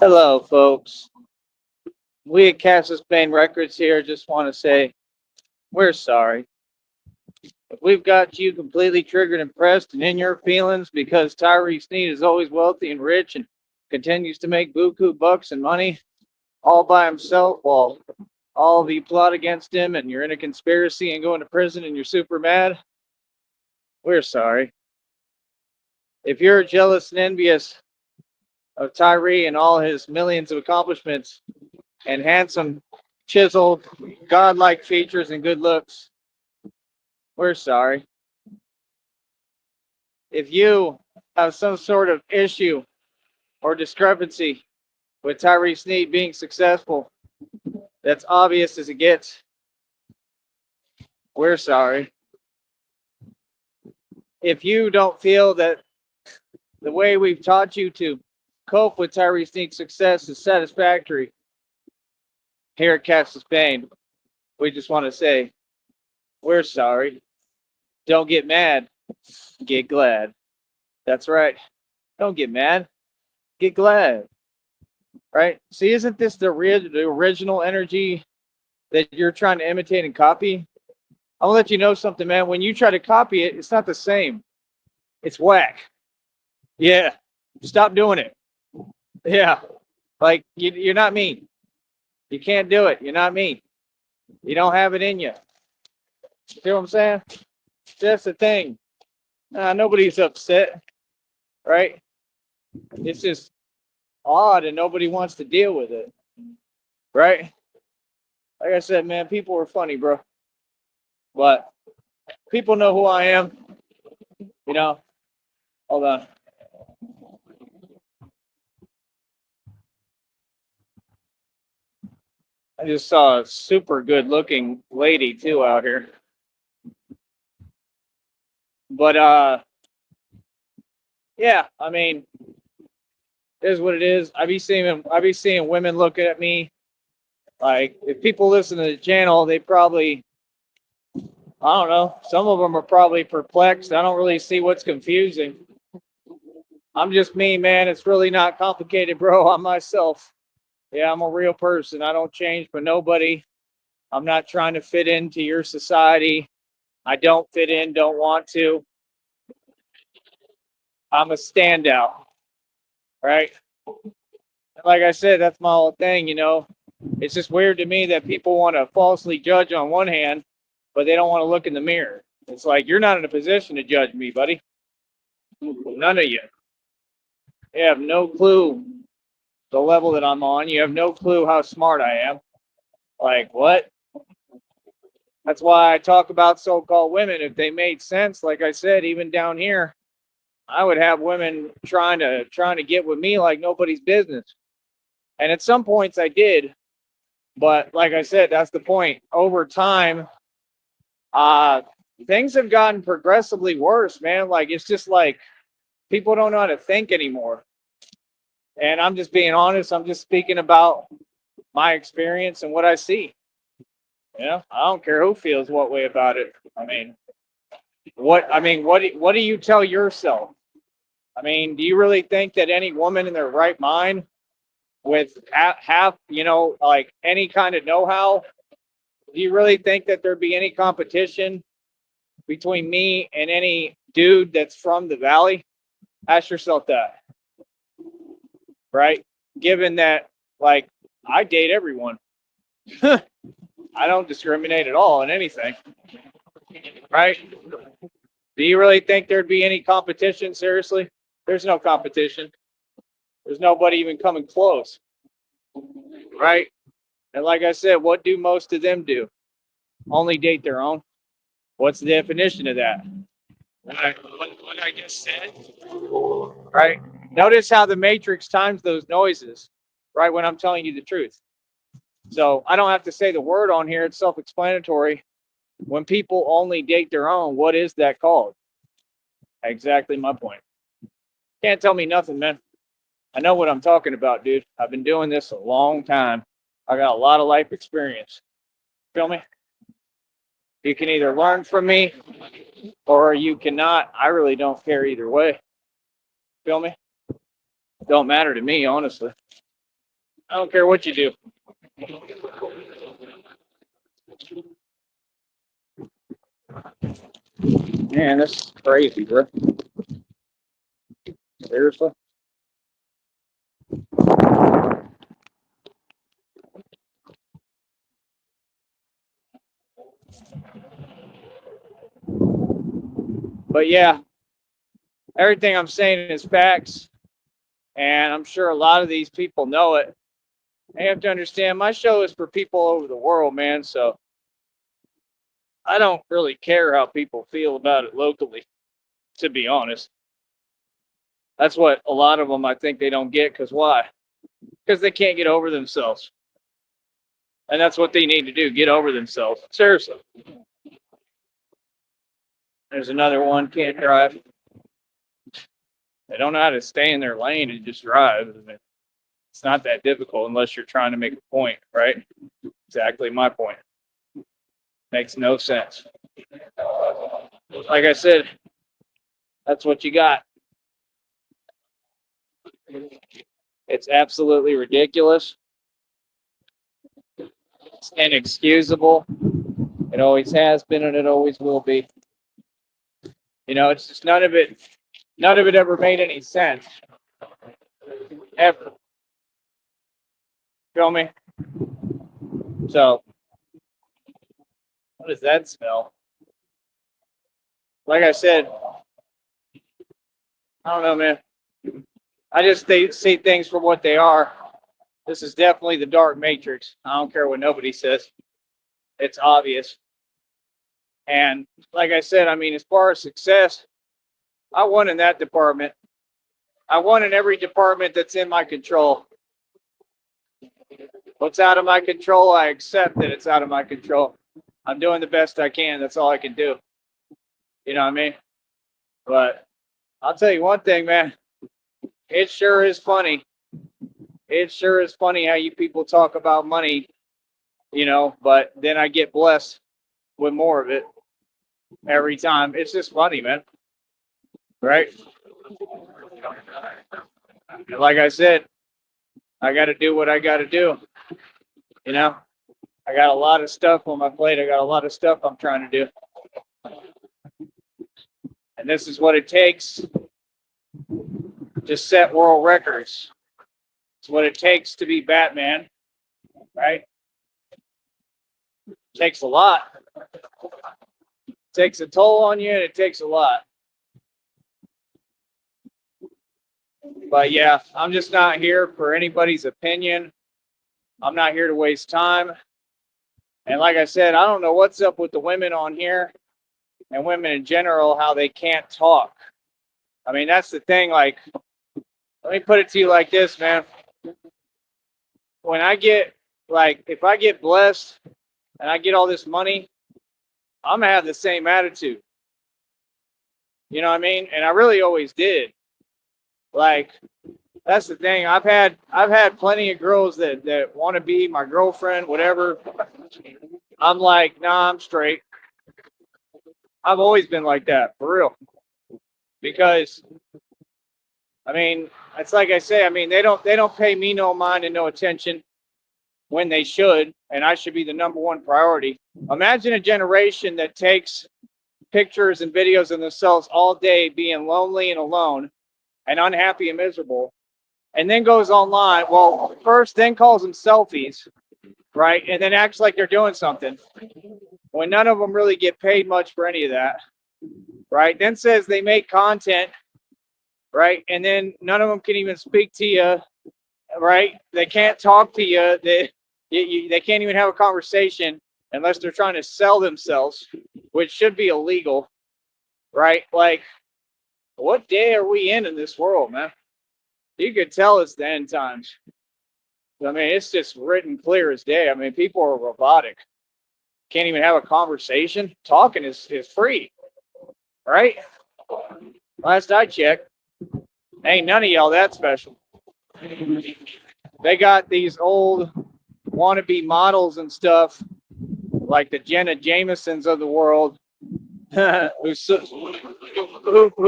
Hello, folks. We at Cassius Payne Records here just want to say we're sorry. If we've got you completely triggered and pressed and in your feelings because Tyree Sneed is always wealthy and rich and continues to make buku bucks and money all by himself while all of you plot against him and you're in a conspiracy and going to prison and you're super mad, we're sorry. If you're jealous and envious of Tyree and all his millions of accomplishments and handsome, chiseled, godlike features and good looks, we're sorry. If you have some sort of issue or discrepancy with Tyree Sneed being successful, that's obvious as it gets, we're sorry. If you don't feel that the way we've taught you to cope with Tyree Sneed's success is satisfactory here at Cassius Payne, we just want to say, we're sorry. Don't get mad, get glad. That's right. Don't get mad, get glad. Right? See, isn't this the original energy that you're trying to imitate and copy? I'll let you know something, man. When you try to copy it, it's not the same. It's whack. Yeah. Stop doing it. Yeah. Like, you're not me. You can't do it. You're not me. You don't have it in you. See what I'm saying? That's the thing. Nobody's upset, right? It's just odd and nobody wants to deal with it, right? Like I said, man, people are funny, bro. But people know who I am, you know. Hold on. I just saw a super good looking lady too out here. But yeah, I mean, it is what it is. I be seeing women looking at me like if people listen to the channel, they probably I don't know. Some of them are probably perplexed. I don't really see what's confusing. I'm just me, man. It's really not complicated, bro. I'm myself. Yeah, I'm a real person. I don't change for nobody. I'm not trying to fit into your society. I don't fit in, don't want to. I'm a standout, right? Like I said, that's my whole thing, you know. It's just weird to me that people want to falsely judge on one hand, but they don't want to look in the mirror. It's like you're not in a position to judge me, buddy. None of you. You have no clue the level that I'm on. You have no clue how smart I am. Like what? That's why I talk about so-called women. If they made sense, like I said, even down here, I would have women trying to get with me like nobody's business. And at some points I did, but like I said, that's the point. Over time, uh, things have gotten progressively worse, man. Like it's just like people don't know how to think anymore. And I'm just being honest. I'm just speaking about my experience and what I see. You know, I don't care who feels what way about it. What do you tell yourself? I mean, do you really think that any woman in their right mind with half, like any kind of know-how, do you really think that there'd be any competition between me and any dude that's from the valley? Ask yourself that, right? Given that, like, I date everyone. I don't discriminate at all in anything, right? Do you really think there'd be any competition? Seriously? There's no competition. There's nobody even coming close, right? And like I said, what do most of them do? Only date their own. What's the definition of that? What I just said, right? Notice how the Matrix times those noises, right? When I'm telling you the truth. So I don't have to say the word on here. It's self-explanatory. When people only date their own, what is that called? Exactly my point. Can't tell me nothing, man. I know what I'm talking about, dude. I've been doing this a long time. I got a lot of life experience. Feel me? You can either learn from me or you cannot. I really don't care either way. Feel me? Don't matter to me, honestly. I don't care what you do. Man, this is crazy, bro. Seriously? But yeah, everything I'm saying is facts. And I'm sure a lot of these people know it. They have to understand my show is for people over the world, man. So I don't really care how people feel about it locally, to be honest. That's what a lot of them I think they don't get. Because why? Because they can't get over themselves. And that's what they need to do, get over themselves. Seriously. There's another one, can't drive. They don't know how to stay in their lane and just drive. It's not that difficult unless you're trying to make a point, right? Exactly my point. Makes no sense. Like I said, that's what you got. It's absolutely ridiculous. It's inexcusable. It always has been and it always will be. You know, it's just none of it ever made any sense. Ever. Feel me? So, what does that smell? Like I said, I don't know, man. I just see things for what they are. This is definitely the dark matrix. I don't care what nobody says. It's obvious. And like I said, I mean, as far as success, I won in that department. I won in every department that's in my control. What's out of my control, I accept that it's out of my control. I'm doing the best I can. That's all I can do. You know what I mean? But I'll tell you one thing, man. It sure is funny. It sure is funny how you people talk about money, you know, but then I get blessed with more of it every time. It's just funny, man. Right? Like I said, I got to do what I got to do. You know, I got a lot of stuff on my plate. I got a lot of stuff I'm trying to do. And this is what it takes to set world records. It's what it takes to be Batman, right? It takes a lot. It takes a toll on you, and it takes a lot. But yeah, I'm just not here for anybody's opinion. I'm not here to waste time. And like I said, I don't know what's up with the women on here and women in general, how they can't talk. I mean, that's the thing. Like, let me put it to you like this, man. When I get, like, if I get blessed and I get all this money, I'm going to have the same attitude. You know what I mean? And I really always did. Like, that's the thing. I've had plenty of girls that want to be my girlfriend, whatever. I'm like, nah, I'm straight. I've always been like that, for real. Because I mean, it's like I say, I mean, they don't pay me no mind and no attention when they should, and I should be the number one priority. Imagine a generation that takes pictures and videos of themselves all day being lonely and alone and unhappy and miserable, and then goes online, well, first then calls them selfies, right? And then acts like they're doing something when none of them really get paid much for any of that, right? Then says they make content, right? And then none of them can even speak to you, right? They can't talk to you. They can't even have a conversation unless they're trying to sell themselves, which should be illegal, right? Like, what day are we in this world, man? You could tell it's the end times. I mean, it's just written clear as day. I mean, people are robotic. Can't even have a conversation. Talking is free, right? Last I checked, ain't none of y'all that special. They got these old wannabe models and stuff, like the Jenna Jamesons of the world, who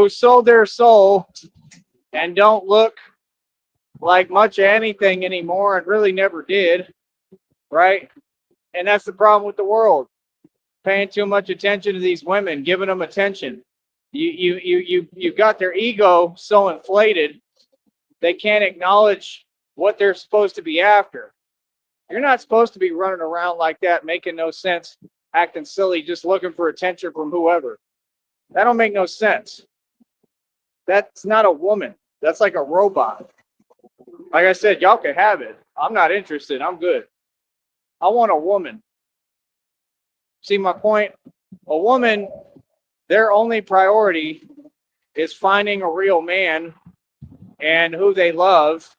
sold their soul and don't look like much of anything anymore and really never did, right? And that's the problem with the world. Paying too much attention to these women, giving them attention. You got their ego so inflated, they can't acknowledge what they're supposed to be after. You're not supposed to be running around like that, making no sense, acting silly, just looking for attention from whoever. That don't make no sense. That's not a woman. That's like a robot. Like I said, y'all can have it. I'm not interested. I'm good. I want a woman. See my point? A woman, their only priority is finding a real man and who they love.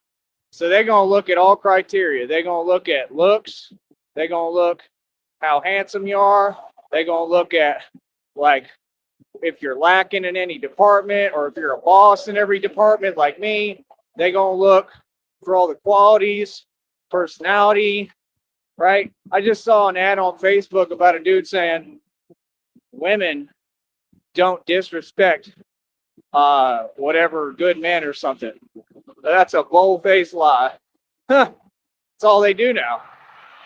So they're going to look at all criteria. They're going to look at looks. They're going to look how handsome you are. They're going to look at, like, if you're lacking in any department or if you're a boss in every department like me. They're going to look for all the qualities, personality, right? I just saw an ad on Facebook about a dude saying women don't disrespect whatever good men or something. That's a bold-faced lie. Huh. That's all they do now.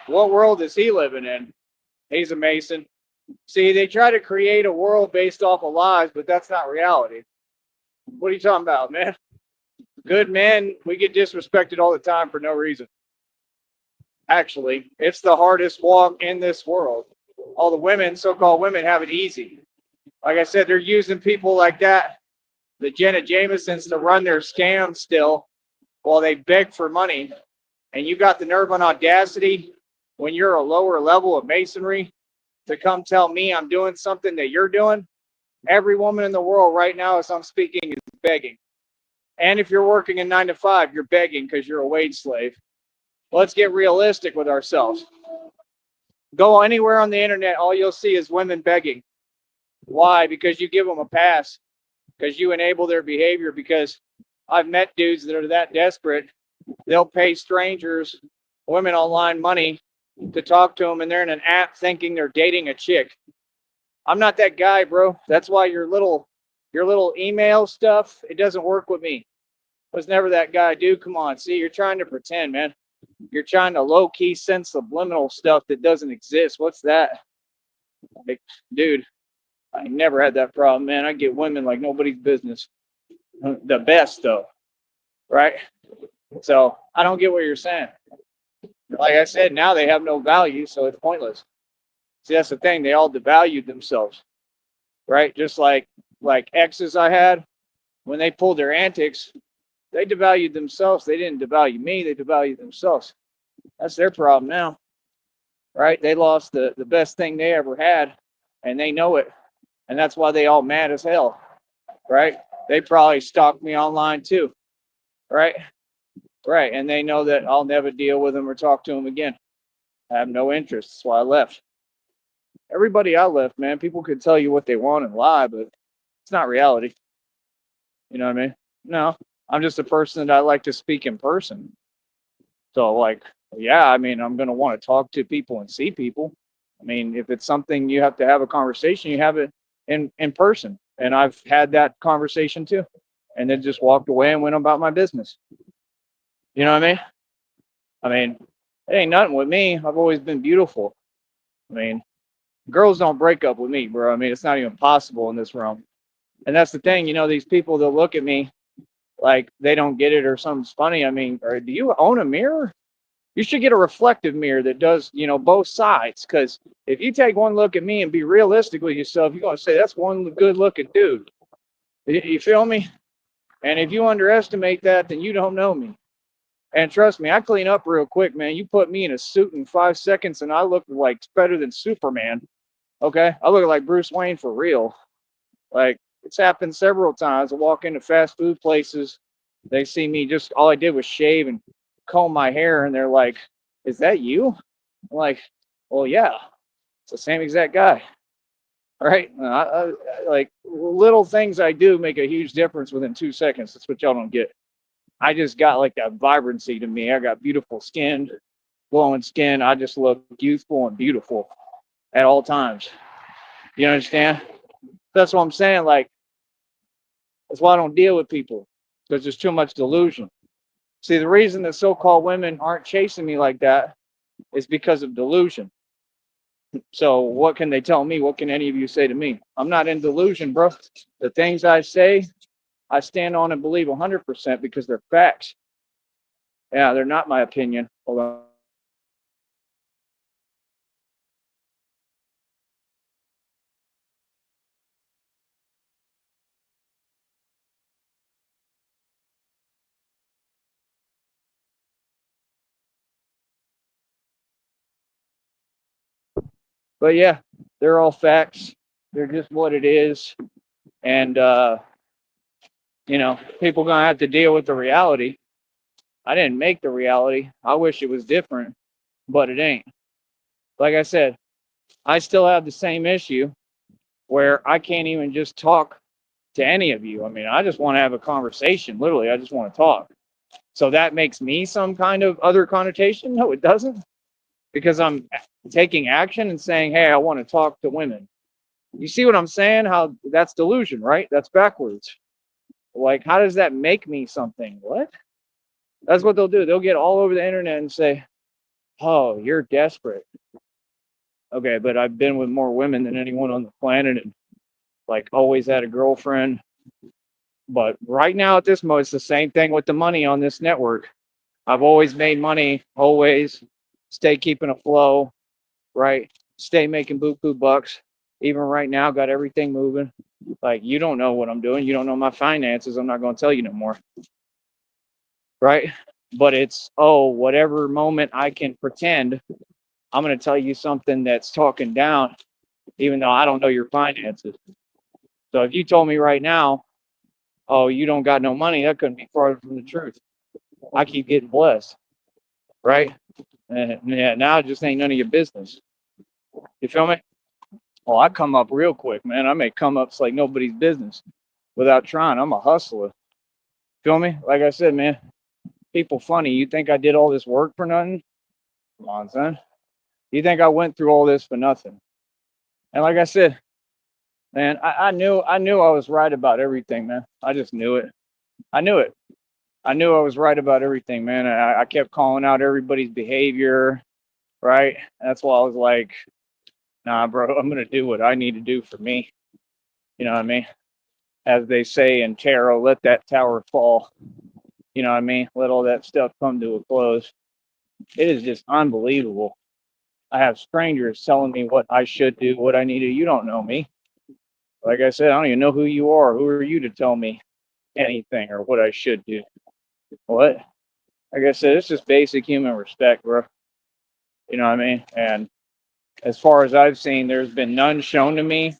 What world is he living in? He's a Mason. See, they try to create a world based off of lies, but that's not reality. What are you talking about, man? Good men, we get disrespected all the time for no reason. Actually, it's the hardest walk in this world. All the women, so-called women, have it easy. Like I said, they're using people like that, the Jenna Jamesons, to run their scams still while they beg for money. And you got the nerve and audacity when you're a lower level of masonry to come tell me I'm doing something that you're doing. Every woman in the world right now, as I'm speaking, is begging. And if you're working a 9 to 5, you're begging because you're a wage slave. Let's get realistic with ourselves. Go anywhere on the internet, all you'll see is women begging. Why? Because you give them a pass. Because you enable their behavior. Because I've met dudes that are that desperate, they'll pay strangers, women online, money to talk to them, and they're in an app thinking they're dating a chick. I'm not that guy, bro. That's why your little email stuff, it doesn't work with me. I was never that guy, dude. Come on, see, you're trying to pretend, man. You're trying to low-key send subliminal stuff that doesn't exist. What's that? Like, dude, I never had that problem, man. I get women like nobody's business. The best, though, right? So I don't get what you're saying. Like I said, now they have no value, so it's pointless. See, that's the thing. They all devalued themselves, right? Just like exes I had, when they pulled their antics, they devalued themselves. They didn't devalue me. They devalued themselves. That's their problem now, right? They lost the best thing they ever had, and they know it. And that's why they all mad as hell, right? They probably stalked me online too, right? Right. And they know that I'll never deal with them or talk to them again. I have no interest. That's why I left. Everybody I left, man, people could tell you what they want and lie, but it's not reality. You know what I mean? No, I'm just a person that I like to speak in person. So, like, yeah, I mean, I'm going to want to talk to people and see people. I mean, if it's something you have to have a conversation, you have it in person. And I've had that conversation too. And then just walked away and went about my business. You know what I mean? I mean, it ain't nothing with me. I've always been beautiful. I mean, girls don't break up with me, bro. I mean, it's not even possible in this realm. And that's the thing, you know, these people that look at me like they don't get it or something's funny. I mean, or do you own a mirror? You should get a reflective mirror that does, you know, both sides. Because if you take one look at me and be realistic with yourself, you're going to say, that's one good looking dude. You feel me? And if you underestimate that, then you don't know me. And trust me, I clean up real quick, man. You put me in a suit in 5 seconds and I look like better than Superman. Okay? I look like Bruce Wayne for real. Like, it's happened several times. I walk into fast food places. They see me, just all I did was shave and comb my hair, and they're like, is that you? I'm like, well, yeah, it's the same exact guy. All right? Like, little things I do make a huge difference within 2 seconds. That's what y'all don't get. I just got like that vibrancy to me. I got beautiful skin, glowing skin. I just look youthful and beautiful at all times. You understand? That's what I'm saying. Like, that's why I don't deal with people, because there's too much delusion. See, the reason the so-called women aren't chasing me like that is because of delusion. So what can they tell me? What can any of you say to me? I'm not in delusion, bro. The things I say, I stand on and believe 100% because they're facts. Yeah, they're not my opinion. Hold on. But yeah, they're all facts. They're just what it is. And people gonna have to deal with the reality. I didn't make the reality. I wish it was different, but it ain't. Like I said, I still have the same issue where I can't even just talk to any of you. I mean, I just want to have a conversation. Literally, I just want to talk. So that makes me some kind of other connotation? No, it doesn't. Because I'm taking action and saying, hey, I want to talk to women. You see what I'm saying? How that's delusion, right? That's backwards. Like, how does that make me something? What? That's what they'll do. They'll get all over the internet and say, oh, you're desperate. Okay, but I've been with more women than anyone on the planet and like always had a girlfriend. But right now at this moment, it's the same thing with the money on this network. I've always made money, always stay keeping a flow, right? Stay making buku bucks. Even right now, got everything moving. Like, you don't know what I'm doing. You don't know my finances. I'm not going to tell you no more, right? But it's, oh, whatever moment I can pretend, I'm going to tell you something that's talking down, even though I don't know your finances. So if you told me right now, oh, you don't got no money, that couldn't be farther from the truth. I keep getting blessed, right? And yeah, now it just ain't none of your business. You feel me? Well, I come up real quick, man. I make come ups like nobody's business without trying. I'm a hustler. Feel me? Like I said, man, people funny. You think I did all this work for nothing? Come on, son. You think I went through all this for nothing? And like I said, man, I knew I was right about everything, man. I just knew it. I knew it. I knew I was right about everything, man. I kept calling out everybody's behavior, right? That's why I was like, nah, bro, I'm gonna do what I need to do for me. You know what I mean? As they say in tarot, let that tower fall. You know what I mean? Let all that stuff come to a close. It is just unbelievable. I have strangers telling me what I should do, what I need to do. You don't know me. Like I said, I don't even know who you are. Who are you to tell me anything or what I should do? What? Like I said, it's just basic human respect, bro. You know what I mean? And as far as I've seen, there's been none shown to me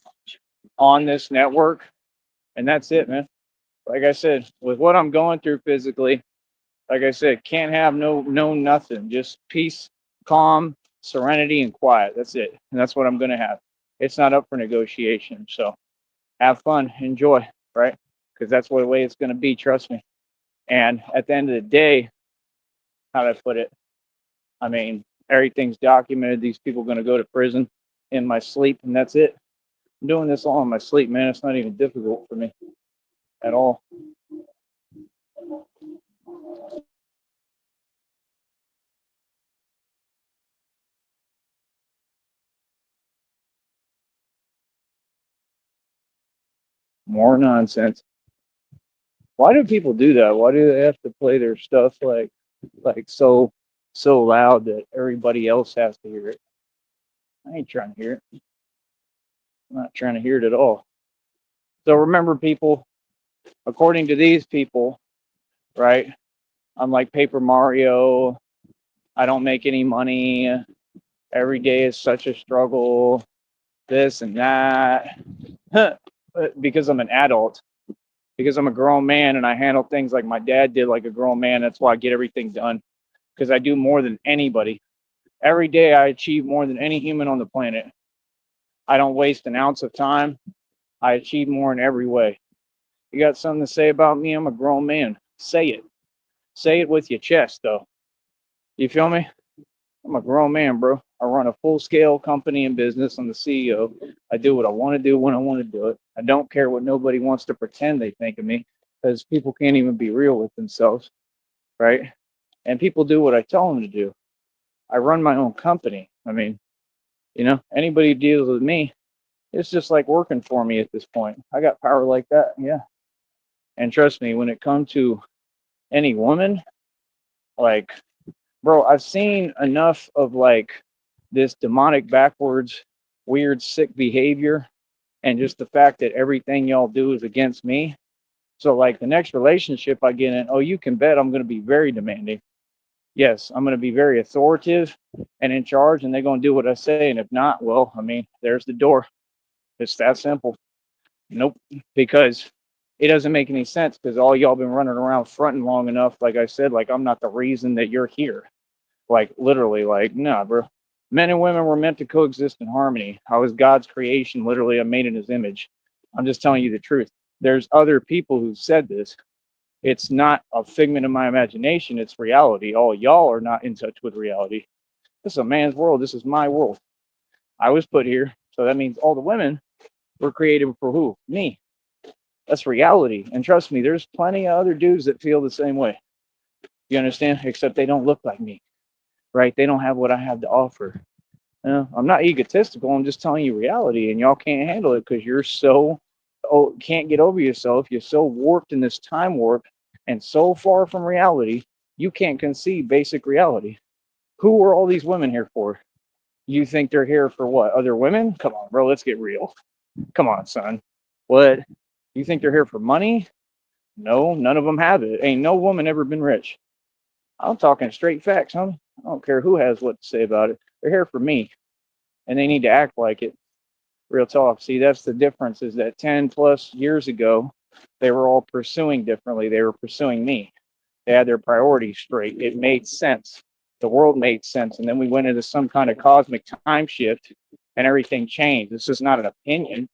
on this network. And that's it, man. Like I said, with what I'm going through physically, like I said, can't have no nothing. Just peace, calm, serenity, and quiet. That's it. And that's what I'm gonna have. It's not up for negotiation. So have fun, enjoy, right? Because that's what the way it's gonna be, trust me. And at the end of the day, how do I put it? I mean, everything's documented. These people are gonna go to prison in my sleep, and that's it. I'm doing this all in my sleep, man. It's not even difficult for me at all. More nonsense. Why do people do that? Why do they have to play their stuff like so loud that everybody else has to hear it? I ain't trying to hear it. I'm not trying to hear it at all. So remember, people, according to these people, right? I'm like Paper Mario. I don't make any money. Every day is such a struggle. This and that. Because I'm an adult. Because I'm a grown man and I handle things like my dad did, like a grown man. That's why I get everything done. Because I do more than anybody. Every day I achieve more than any human on the planet. I don't waste an ounce of time. I achieve more in every way. You got something to say about me? I'm a grown man. Say it. Say it with your chest, though. You feel me? I'm a grown man, bro. I run a full scale company and business. I'm the CEO. I do what I want to do when I want to do it. I don't care what nobody wants to pretend they think of me because people can't even be real with themselves. right? And people do what I tell them to do. I run my own company. I mean, anybody who deals with me, it's just like working for me at this point. I got power like that, yeah. And trust me, when it comes to any woman, like, bro, I've seen enough of like this demonic backwards, weird, sick behavior, and just the fact that everything y'all do is against me. So, like, the next relationship I get in, oh, you can bet I'm going to be very demanding. Yes, I'm going to be very authoritative and in charge, and they're going to do what I say. And if not, well, I mean, there's the door. It's that simple. Nope, because it doesn't make any sense because all y'all been running around fronting long enough. Like I said, like, I'm not the reason that you're here. Like, literally, like, nah, bro. Men and women were meant to coexist in harmony. I was God's creation. Literally, I'm made in his image. I'm just telling you the truth. There's other people who said this. It's not a figment of my imagination. It's reality. All y'all are not in touch with reality. This is a man's world. This is my world. I was put here. So that means all the women were created for who? Me. That's reality. And trust me, there's plenty of other dudes that feel the same way. You understand? Except they don't look like me, right? They don't have what I have to offer. I'm not egotistical. I'm just telling you reality, and y'all can't handle it because you're so can't get over yourself. You're so warped in this time warp and so far from reality, you can't conceive basic reality. Who are all these women here for? You think they're here for what? Other women? Come on, bro. Let's get real. Come on, son. What? You think they're here for money? No, none of them have it. Ain't no woman ever been rich. I'm talking straight facts, huh? I don't care who has what to say about it. They're here for me, and they need to act like it. Real talk. See, that's the difference is that 10 plus years ago, they were all pursuing differently. They were pursuing me. They had their priorities straight. It made sense. The world made sense. And then we went into some kind of cosmic time shift and everything changed. This is not an opinion.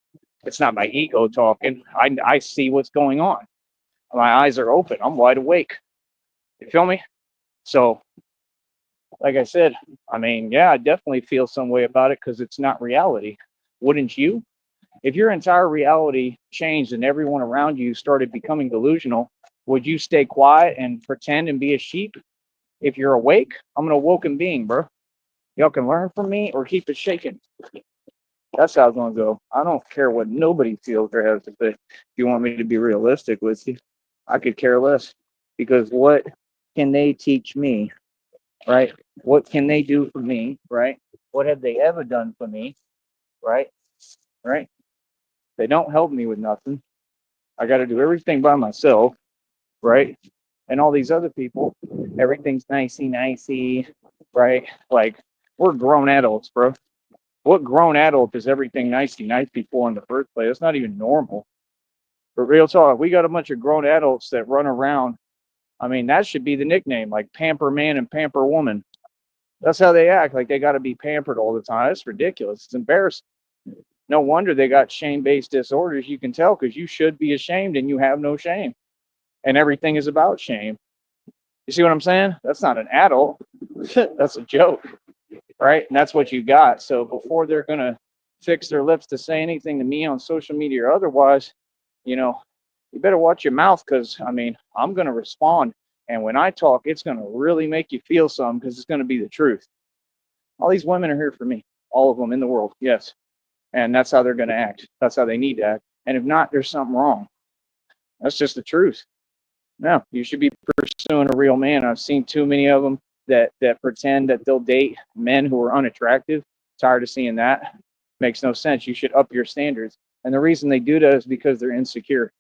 It's not my ego talking. I see what's going on. My eyes are open. I'm wide awake. You feel me? So, like I said, I mean, yeah, I definitely feel some way about it because it's not reality. Wouldn't you? If your entire reality changed and everyone around you started becoming delusional, would you stay quiet and pretend and be a sheep? If you're awake, I'm an awoken being, bro. Y'all can learn from me or keep it shaking. That's how it's gonna go. I don't care what nobody feels or has to say. If you want me to be realistic with you, I could care less. Because what can they teach me, right? What can they do for me, right? What have they ever done for me, right? Right? They don't help me with nothing. I got to do everything by myself, right? And all these other people, everything's nicey, right? Like, we're grown adults, bro. What grown adult is everything nicey for in the first place? It's not even normal. But real talk, we got a bunch of grown adults that run around. I mean, that should be the nickname, like pamper man and pamper woman. That's how they act, like they got to be pampered all the time. It's ridiculous. It's embarrassing. No wonder they got shame-based disorders. You can tell because you should be ashamed and you have no shame. And everything is about shame. You see what I'm saying? That's not an adult. That's a joke, right? And that's what you got. So before they're going to fix their lips to say anything to me on social media or otherwise, you better watch your mouth because, I mean, I'm going to respond. And when I talk, it's going to really make you feel something because it's going to be the truth. All these women are here for me, all of them in the world, yes. And that's how they're going to act. That's how they need to act. And if not, there's something wrong. That's just the truth. No, you should be pursuing a real man. I've seen too many of them that pretend that they'll date men who are unattractive. Tired of seeing that. Makes no sense. You should up your standards. And the reason they do that is because they're insecure.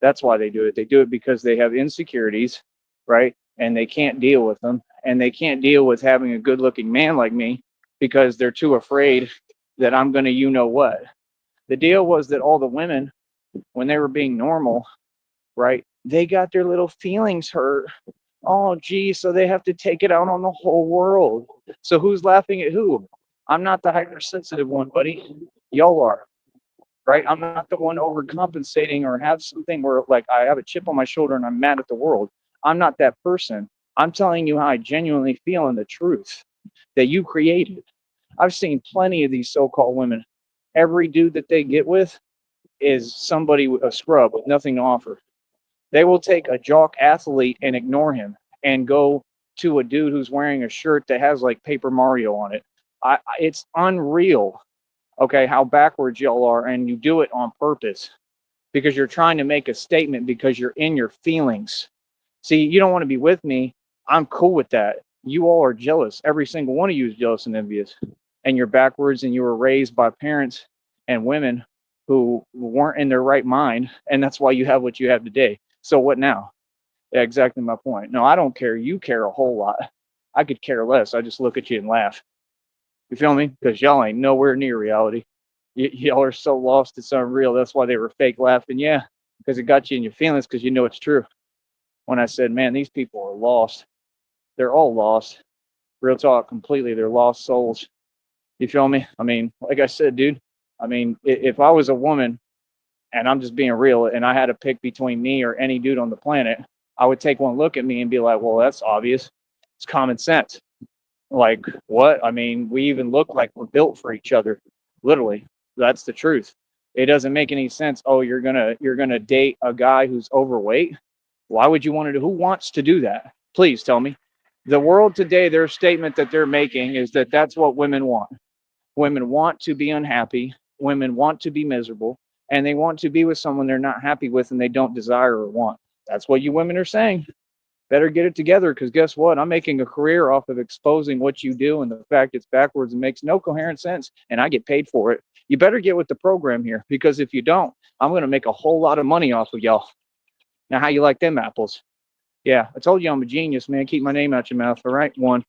That's why they do it. They do it because they have insecurities, right? And they can't deal with them. And they can't deal with having a good-looking man like me because they're too afraid that I'm going to you know what. The deal was that all the women, when they were being normal, right, they got their little feelings hurt. Oh, gee, so they have to take it out on the whole world. So who's laughing at who? I'm not the hypersensitive one, buddy. Y'all are, right? I'm not the one overcompensating or have something where, like, I have a chip on my shoulder and I'm mad at the world. I'm not that person. I'm telling you how I genuinely feel in the truth that you created. I've seen plenty of these so-called women. Every dude that they get with is somebody with a scrub with nothing to offer. They will take a jock athlete and ignore him and go to a dude who's wearing a shirt that has like Paper Mario on it. It's unreal, okay, how backwards y'all are, and you do it on purpose because you're trying to make a statement because you're in your feelings. See, you don't want to be with me. I'm cool with that. You all are jealous. Every single one of you is jealous and envious. And you're backwards and you were raised by parents and women who weren't in their right mind. And that's why you have what you have today. So what now? Yeah, exactly my point. No, I don't care. You care a whole lot. I could care less. I just look at you and laugh. You feel me? Because y'all ain't nowhere near reality. Y'all are so lost it's unreal. That's why they were fake laughing. Yeah, because it got you in your feelings because you know it's true. When I said, man, these people are lost. They're all lost. Real talk, completely. They're lost souls. You feel me? I mean, like I said, dude, I mean, if I was a woman and I'm just being real and I had to pick between me or any dude on the planet, I would take one look at me and be like, well, that's obvious. It's common sense. Like, what? I mean, we even look like we're built for each other. Literally. That's the truth. It doesn't make any sense. Oh, you're gonna date a guy who's overweight? Why would you want to do? Who wants to do that? Please tell me. The world today, their statement that they're making is that that's what women want. Women want to be unhappy. Women want to be miserable, and they want to be with someone they're not happy with and they don't desire or want. That's what you women are saying. Better get it together, because guess what? I'm making a career off of exposing what you do and the fact it's backwards and makes no coherent sense, and I get paid for it. You better get with the program here, because if you don't, I'm going to make a whole lot of money off of y'all. Now, how you like them apples? Yeah, I told you I'm a genius, man. Keep my name out your mouth, all right? One.